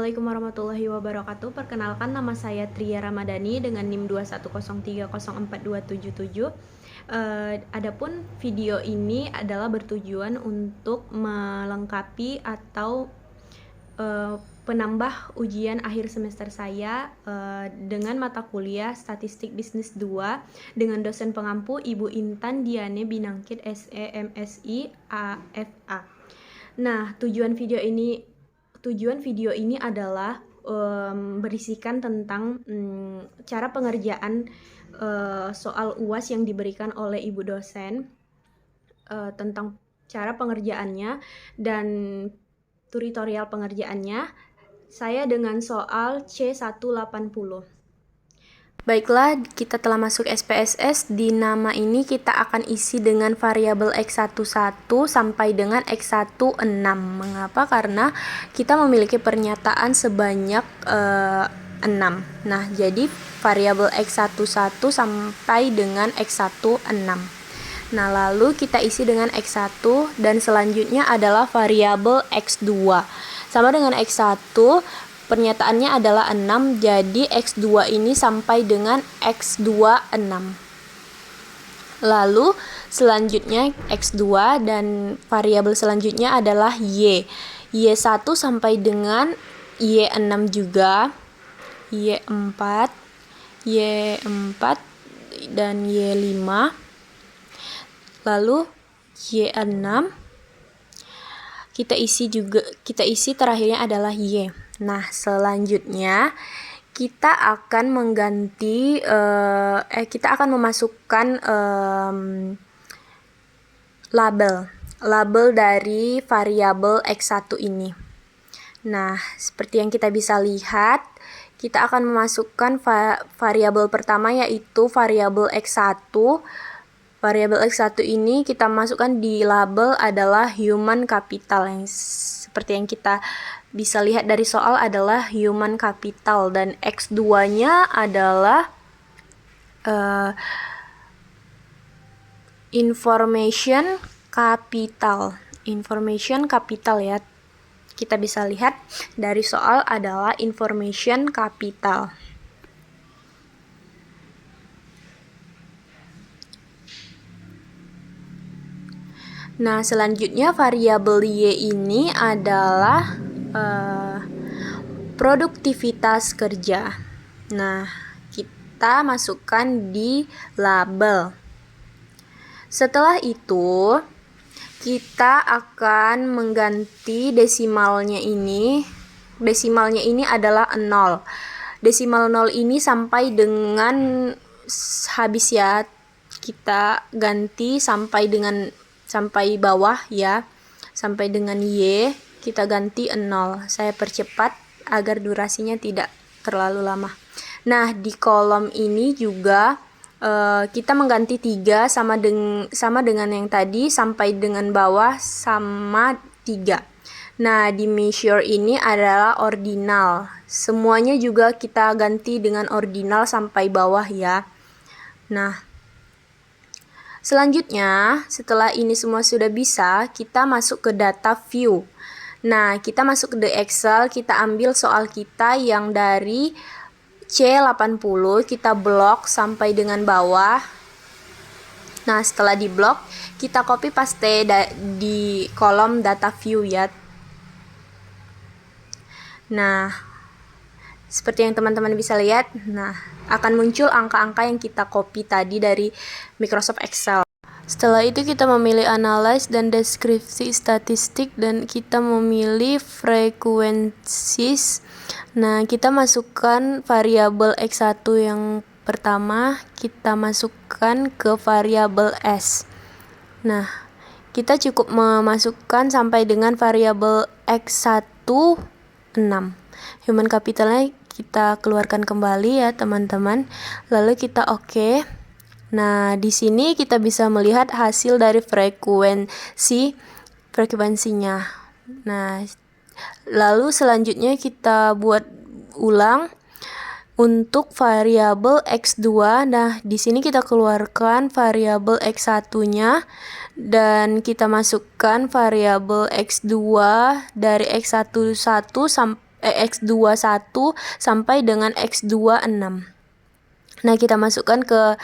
Assalamualaikum warahmatullahi wabarakatuh. Perkenalkan, nama saya Tria Ramadhani dengan NIM 210304277. Adapun video ini adalah bertujuan untuk melengkapi atau penambah ujian akhir semester saya dengan mata kuliah Statistik Bisnis 2 dengan dosen pengampu Ibu Intan Diane Binangkit SE MSI AFA. Nah, tujuan video ini adalah berisikan tentang cara pengerjaan soal UAS yang diberikan oleh ibu dosen, tentang cara pengerjaannya dan tutorial pengerjaannya. Saya dengan soal C180. Baiklah, kita telah masuk SPSS. Di nama ini kita akan isi dengan variabel X11 sampai dengan X16. Mengapa? Karena kita memiliki pernyataan sebanyak 6. Nah, jadi variabel X11 sampai dengan X16. Nah, lalu kita isi dengan X1 dan selanjutnya adalah variabel X2. Sama dengan X1, pernyataannya adalah 6, jadi X2 ini sampai dengan X26. Lalu selanjutnya X2 dan variabel selanjutnya adalah Y. Y1 sampai dengan Y6 juga, Y4, Y4 dan Y5. Lalu Y6 kita isi terakhirnya adalah Y. Nah, selanjutnya kita akan memasukkan label dari variabel X1 ini. Nah, seperti yang kita bisa lihat, kita akan memasukkan variabel pertama yaitu variabel X1. Variabel X1 ini kita masukkan di label adalah human capital, yang seperti yang kita bisa lihat dari soal adalah human capital, dan X2-nya adalah information capital ya. Kita bisa lihat dari soal adalah information capital. Nah, selanjutnya variabel Y ini adalah produktivitas kerja. Nah, kita masukkan di label. Setelah itu, kita akan mengganti desimalnya ini. Desimalnya ini adalah 0. Desimal 0 ini sampai dengan habis ya. Kita ganti sampai bawah ya, sampai dengan Y kita ganti 0. Saya percepat agar durasinya tidak terlalu lama. Nah, di kolom ini juga kita mengganti 3 sama dengan yang tadi, sampai dengan bawah sama 3. Nah, di measure ini adalah ordinal. Semuanya juga kita ganti dengan ordinal sampai bawah ya. Nah, selanjutnya, setelah ini semua sudah bisa, kita masuk ke data view. Nah, kita masuk ke Excel, kita ambil soal kita yang dari C80, kita blok sampai dengan bawah. Nah, setelah di blok, kita copy paste di kolom data view ya. Nah, seperti yang teman-teman bisa lihat, nah, akan muncul angka-angka yang kita copy tadi dari Microsoft Excel. Setelah itu kita memilih analyze dan deskripsi statistik dan kita memilih frequencies. Nah, kita masukkan variabel X1 yang pertama, kita masukkan ke variabel S. Nah, kita cukup memasukkan sampai dengan variabel X1 6. Human capitalnya kita keluarkan kembali ya teman-teman. Lalu kita oke. Nah, di sini kita bisa melihat hasil dari frekuensinya. Nah, lalu selanjutnya kita buat ulang untuk variabel X2. Nah, di sini kita keluarkan variabel X1-nya dan kita masukkan variabel X2 dari X11 X21 sampai dengan X26. Nah, kita masukkan ke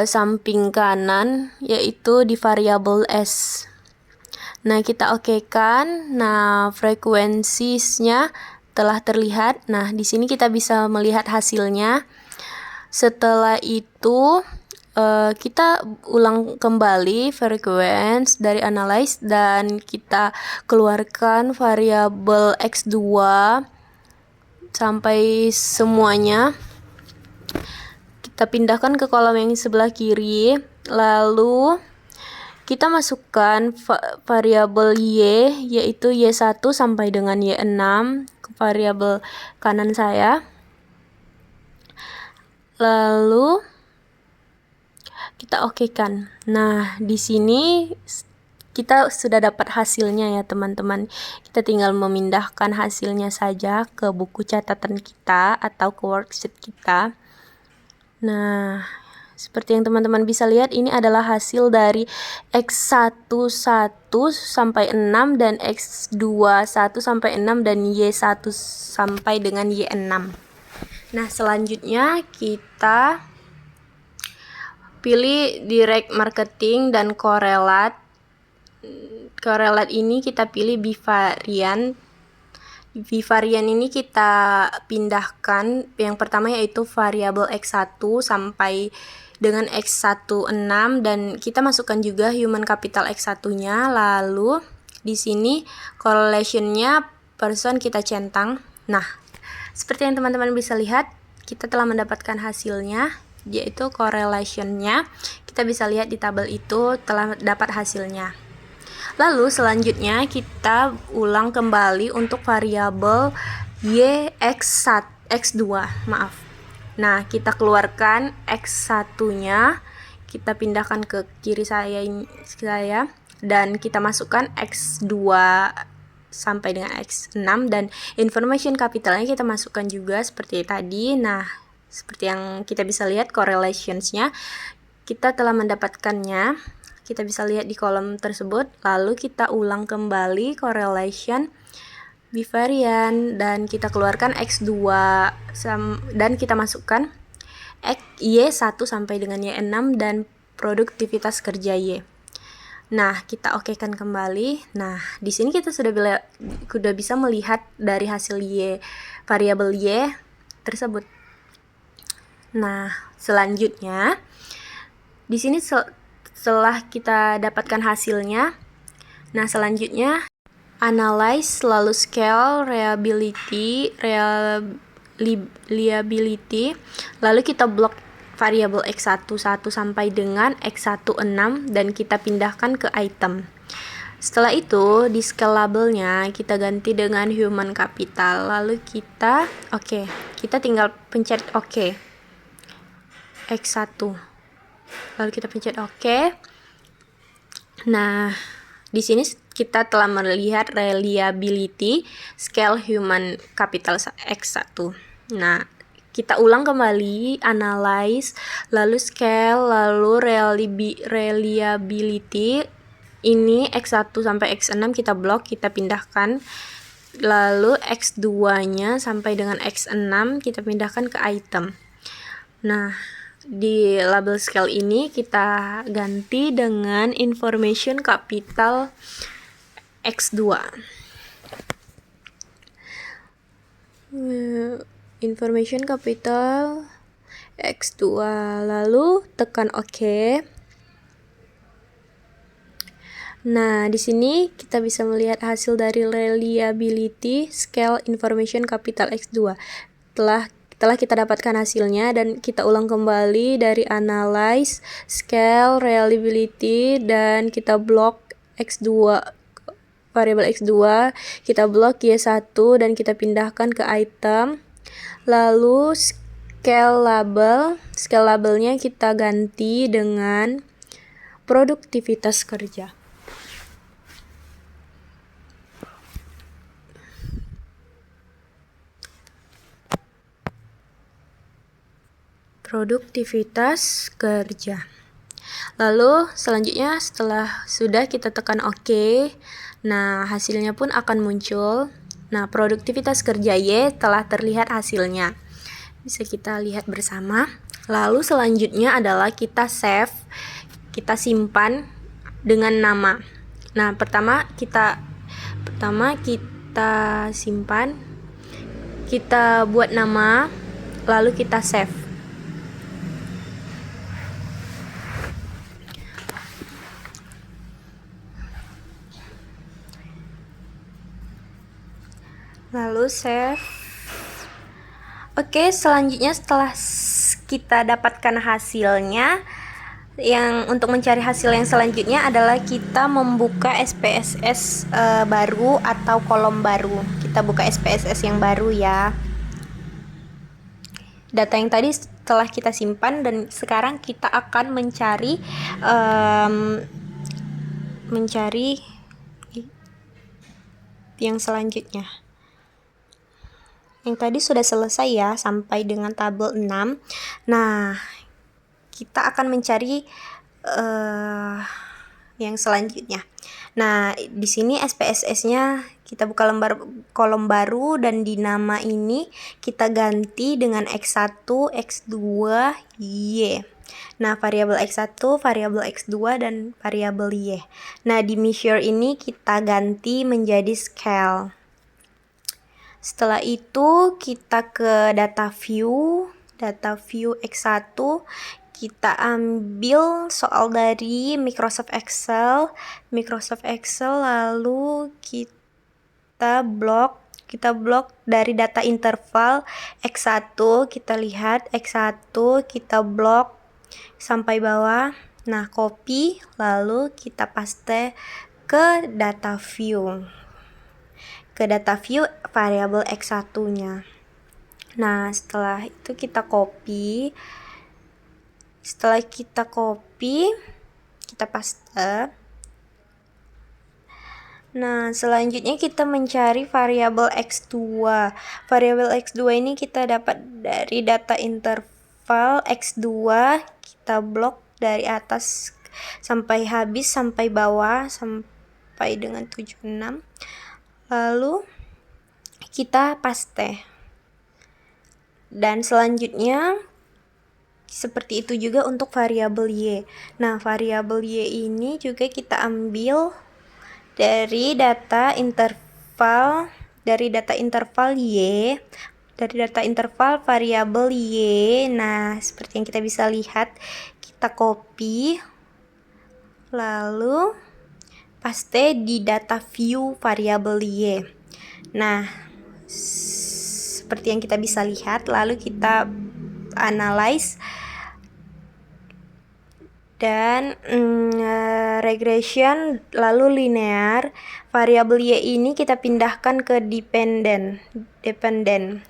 samping kanan, yaitu di variabel S. Nah, kita okekan. Nah, frekuensinya telah terlihat. Nah, di sini kita bisa melihat hasilnya. Setelah itu, kita ulang kembali frekuensi dari analyze dan kita keluarkan variabel X2 sampai semuanya. Kita pindahkan ke kolom yang sebelah kiri, lalu kita masukkan variabel Y, yaitu Y1 sampai dengan Y6 ke variabel kanan saya. Lalu kita okekan. Nah, di sini kita sudah dapat hasilnya ya teman-teman. Kita tinggal memindahkan hasilnya saja ke buku catatan kita atau ke worksheet kita. Nah, seperti yang teman-teman bisa lihat, ini adalah hasil dari X11 sampai 6 dan X21 sampai 6 dan Y1 sampai dengan Y6. Nah, selanjutnya kita pilih direct marketing dan korelat. Korelat ini kita pilih bivarian. Bivarian ini kita pindahkan yang pertama yaitu variabel X1 sampai dengan X16 dan kita masukkan juga human capital X1-nya. Lalu di sini correlation-nya person kita centang. Nah, seperti yang teman-teman bisa lihat, kita telah mendapatkan hasilnya, yaitu correlation-nya. Kita bisa lihat di tabel itu telah dapat hasilnya. Lalu selanjutnya kita ulang kembali untuk variabel X2, maaf. Nah, kita keluarkan X1-nya, kita pindahkan ke kiri saya dan kita masukkan X2 sampai dengan X6 dan information capitalnya kita masukkan juga seperti tadi. Nah, seperti yang kita bisa lihat correlationsnya kita telah mendapatkannya, kita bisa lihat di kolom tersebut. Lalu kita ulang kembali correlation bivarian dan kita keluarkan X2 dan kita masukkan Y1 sampai dengan Y6 dan produktivitas kerja Y. Nah, kita okekan kembali. Nah, di sini kita sudah bisa melihat dari hasil Y, variabel Y tersebut. Nah, selanjutnya di sini setelah kita dapatkan hasilnya, nah selanjutnya analyze, lalu scale, reliability, lalu kita blok variabel X11 sampai dengan X16 dan kita pindahkan ke item. Setelah itu di scale labelnya kita ganti dengan human capital, lalu kita kita tinggal pencet OK X1, lalu kita pencet OK. Nah, di sini kita telah melihat reliability, scale, human capital X1. Nah, kita ulang kembali, analyze, lalu scale, lalu reliability. Ini X1 sampai X6 kita blok, kita pindahkan. Lalu X2-nya sampai dengan X6 kita pindahkan ke item. Nah, di label scale ini kita ganti dengan information capital X2. Information capital X2, lalu tekan OK. Nah, di sini kita bisa melihat hasil dari reliability, scale, information capital X2. Telah kita dapatkan hasilnya dan kita ulang kembali dari analyze, scale, reliability dan kita blok X2, variabel X2, kita blok Y1 dan kita pindahkan ke item. Lalu scale labelnya kita ganti dengan produktivitas kerja. Produktivitas kerja. Lalu selanjutnya setelah sudah kita tekan OK, nah hasilnya pun akan muncul. Nah, produktivitas kerja Y telah terlihat hasilnya. Bisa kita lihat bersama. Lalu selanjutnya adalah kita save, kita simpan dengan nama. Nah, pertama kita simpan, kita buat nama, lalu kita save. Lalu save. Oke, selanjutnya setelah kita dapatkan hasilnya, yang untuk mencari hasil yang selanjutnya adalah kita membuka SPSS baru atau kolom baru. Kita buka SPSS yang baru ya. Data yang tadi telah kita simpan dan sekarang kita akan mencari yang selanjutnya. Yang tadi sudah selesai ya, sampai dengan tabel 6. Nah, kita akan mencari yang selanjutnya. Nah, di sini SPSS-nya kita buka kolom baru dan di nama ini kita ganti dengan X1, X2, Y. Nah, variabel X1, variabel X2, dan variabel Y. Nah, di measure ini kita ganti menjadi scale. Setelah itu kita ke data view X1, kita ambil soal dari Microsoft Excel, lalu kita blok dari data interval X1, kita lihat X1, kita blok sampai bawah. Nah, copy, lalu kita paste ke data view. Variabel X1-nya. Nah, setelah itu kita copy. Setelah kita copy, kita paste. Nah, selanjutnya kita mencari variabel X2. Variabel X2 ini kita dapat dari data interval X2. Kita blok dari atas sampai habis, sampai bawah, sampai dengan 76. Lalu kita paste. Dan selanjutnya seperti itu juga untuk variabel Y. Nah, variabel Y ini juga kita ambil dari data interval Y, dari data interval variabel Y. Nah, seperti yang kita bisa lihat, kita copy lalu paste di data view variabel Y. Nah, seperti yang kita bisa lihat, lalu kita analyze dan regression, lalu linear. Variabel Y ini kita pindahkan ke dependent.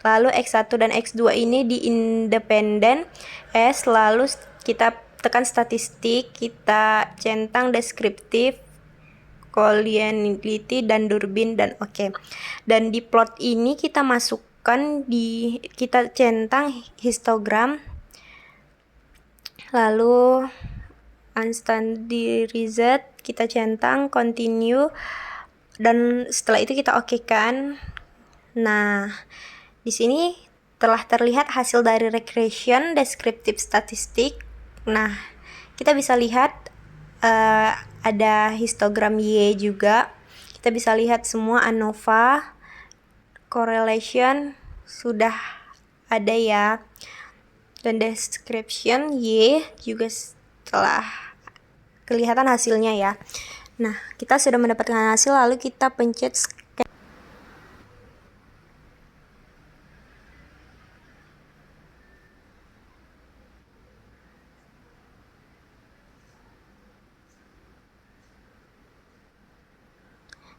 Lalu X1 dan X2 ini di independent S, lalu kita tekan statistik, kita centang deskriptif, collinearity, dan Durbin, dan oke. Dan di plot ini kita kita centang histogram, lalu unstandardized kita centang, continue, dan setelah itu kita okekan. Nah, di sini telah terlihat hasil dari regression, descriptive statistik. Nah, kita bisa lihat ada histogram Y juga. Kita bisa lihat semua ANOVA, correlation sudah ada ya. Dan description Y juga telah kelihatan hasilnya ya. Nah, kita sudah mendapatkan hasil, lalu kita pencet scan.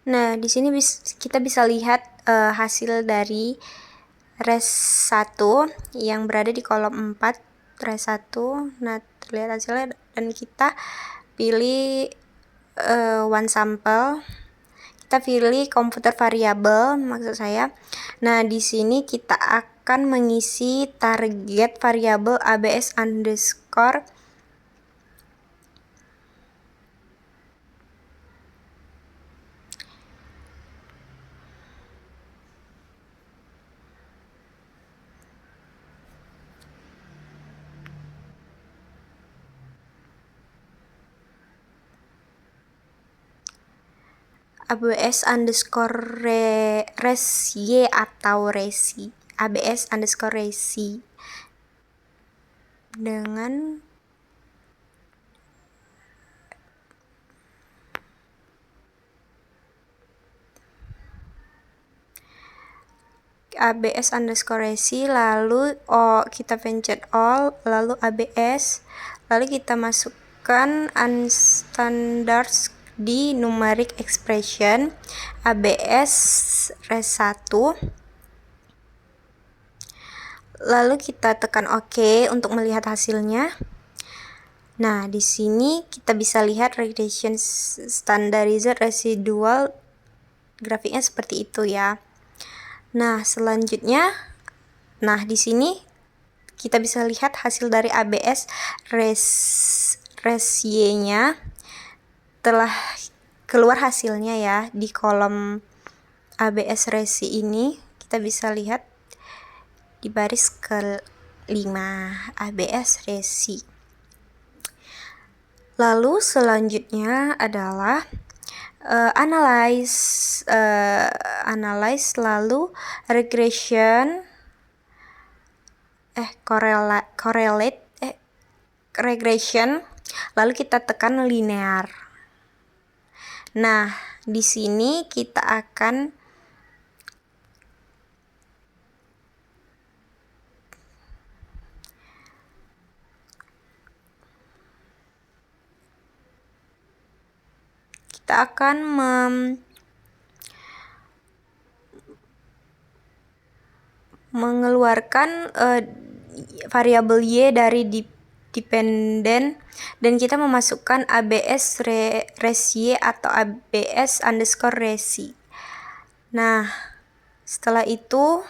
Nah, di sini kita bisa lihat hasil dari res 1 yang berada di kolom 4, res 1. Nah, terlihat hasilnya dan kita pilih one sample. Kita pilih komputer variabel, maksud saya. Nah, di sini kita akan mengisi target variabel ABS underscore ABS underscore resi atau resi, ABS underscore resi dengan ABS underscore resi, lalu kita pencet all, lalu ABS, lalu kita masukkan unstandard di numeric expression ABS res 1, lalu kita tekan OK untuk melihat hasilnya. Nah, di sini kita bisa lihat regression standardized residual, grafiknya seperti itu ya. Nah, selanjutnya, di sini kita bisa lihat hasil dari ABS res-Y-nya telah keluar hasilnya ya. Di kolom ABS resi ini kita bisa lihat di baris ke-5 ABS resi. Lalu selanjutnya adalah analyze lalu regression correlate regression, lalu kita tekan linear. Nah, di sini kita akan mengeluarkan variabel Y dari dependent, dan kita memasukkan ABS resi atau ABS underscore resi. Nah, setelah itu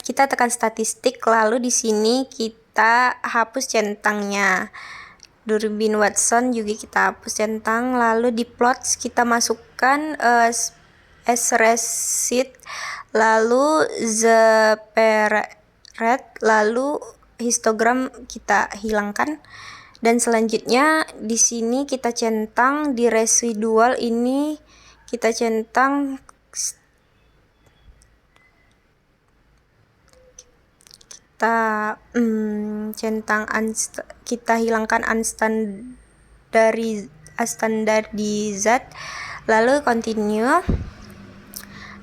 kita tekan statistik, lalu di sini kita hapus centangnya. Durbin Watson juga kita hapus centang, lalu di plots kita masukkan S-receipt, lalu the parent, lalu histogram kita hilangkan, dan selanjutnya di sini kita centang di residual ini, kita centang kita hilangkan unstandardized, lalu continue.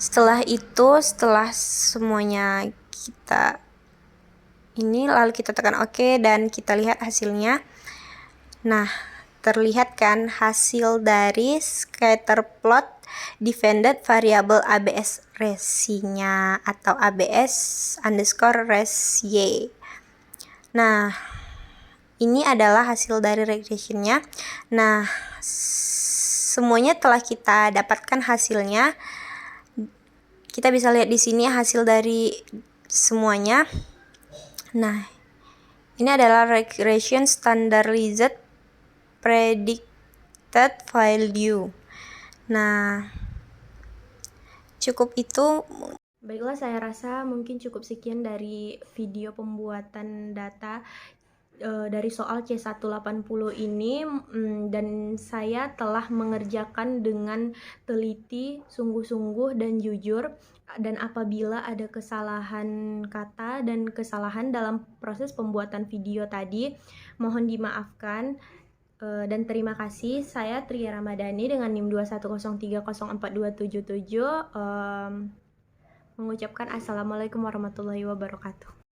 Setelah itu, setelah semuanya kita lalu kita tekan OK dan kita lihat hasilnya. Nah, terlihat kan hasil dari scatter plot defended variable ABS resinya atau ABS underscore res Y. Nah, ini adalah hasil dari regressionnya. Nah, semuanya telah kita dapatkan hasilnya. Kita bisa lihat di sini hasil dari semuanya. Nah, ini adalah regression standardized predicted value. Nah, cukup itu. Baiklah, saya rasa mungkin cukup sekian dari video pembuatan data dari soal C180 ini, dan saya telah mengerjakan dengan teliti, sungguh-sungguh dan jujur, dan apabila ada kesalahan kata dan kesalahan dalam proses pembuatan video tadi, mohon dimaafkan. Dan terima kasih. Saya Tria Ramadhani dengan NIM 210304277 mengucapkan Assalamualaikum warahmatullahi wabarakatuh.